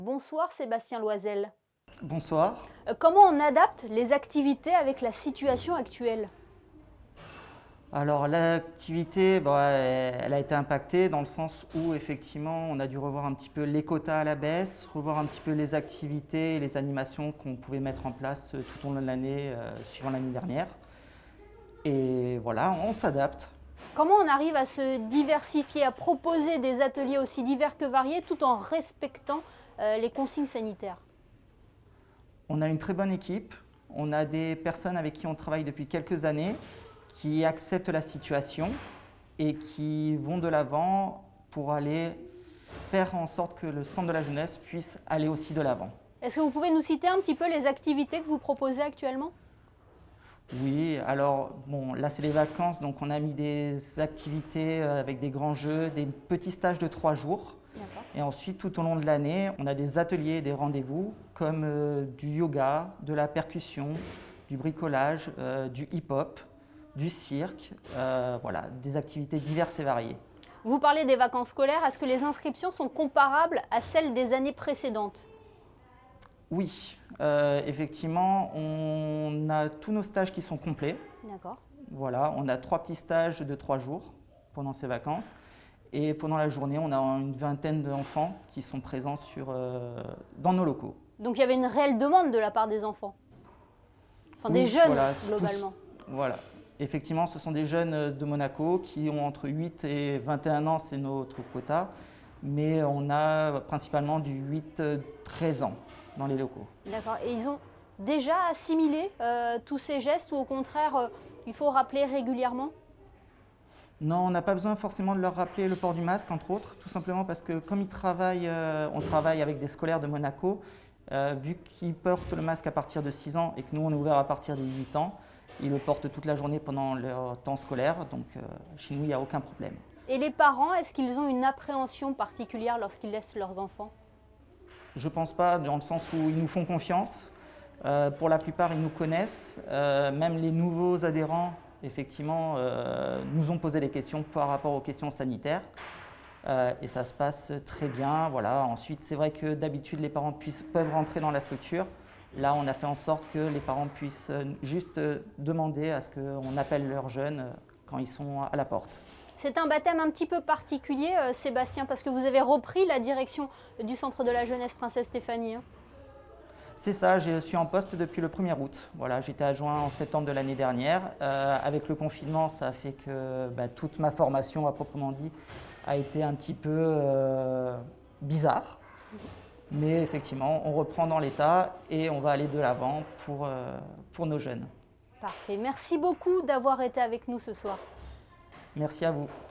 Bonsoir Sébastien Loisel. Bonsoir. Comment on adapte les activités avec la situation actuelle? Alors l'activité, elle a été impactée dans le sens où effectivement on a dû revoir un petit peu les quotas à la baisse, revoir un petit peu les activités et les animations qu'on pouvait mettre en place tout au long de l'année suivant l'année dernière. Et voilà, on s'adapte. Comment on arrive à se diversifier, à proposer des ateliers aussi divers que variés tout en respectant les consignes sanitaires? On a une très bonne équipe, on a des personnes avec qui on travaille depuis quelques années qui acceptent la situation et qui vont de l'avant pour aller faire en sorte que le centre de la jeunesse puisse aller aussi de l'avant. Est-ce que vous pouvez nous citer un petit peu les activités que vous proposez actuellement? Oui, alors bon, là c'est les vacances, donc on a mis des activités avec des grands jeux, des petits stages de 3 jours. D'accord. Et ensuite, tout au long de l'année, on a des ateliers, des rendez-vous comme du yoga, de la percussion, du bricolage, du hip-hop, du cirque, voilà, des activités diverses et variées. Vous parlez des vacances scolaires, est-ce que les inscriptions sont comparables à celles des années précédentes? Oui, effectivement, on a tous nos stages qui sont complets. D'accord. Voilà, on a 3 petits stages de 3 jours pendant ces vacances. Et pendant la journée, on a une vingtaine d'enfants qui sont présents dans nos locaux. Donc il y avait une réelle demande de la part des enfants, enfin Oui, des jeunes voilà, globalement. Voilà. Effectivement, ce sont des jeunes de Monaco qui ont entre 8 et 21 ans, c'est notre quota. Mais on a principalement du 8-13 ans dans les locaux. D'accord. Et ils ont déjà assimilé tous ces gestes ou au contraire, il faut rappeler régulièrement? Non, on n'a pas besoin forcément de leur rappeler le port du masque, entre autres, tout simplement parce que comme on travaille avec des scolaires de Monaco, vu qu'ils portent le masque à partir de 6 ans et que nous on est ouvert à partir des 8 ans, ils le portent toute la journée pendant leur temps scolaire, donc chez nous il n'y a aucun problème. Et les parents, est-ce qu'ils ont une appréhension particulière lorsqu'ils laissent leurs enfants? Je ne pense pas, dans le sens où ils nous font confiance. Pour la plupart, ils nous connaissent. Même les nouveaux adhérents, effectivement, nous ont posé des questions par rapport aux questions sanitaires. Et ça se passe très bien. Voilà. Ensuite, c'est vrai que d'habitude, les parents peuvent rentrer dans la structure. Là, on a fait en sorte que les parents puissent juste demander à ce qu'on appelle leurs jeunes quand ils sont à la porte. C'est un baptême un petit peu particulier, Sébastien, parce que vous avez repris la direction du Centre de la Jeunesse Princesse Stéphanie. C'est ça, je suis en poste depuis le 1er août. Voilà, j'étais adjoint en septembre de l'année dernière. Avec le confinement, ça a fait que toute ma formation, à proprement dit, a été un petit peu bizarre. Mais effectivement, on reprend dans l'état et on va aller de l'avant pour nos jeunes. Parfait. Merci beaucoup d'avoir été avec nous ce soir. Merci à vous.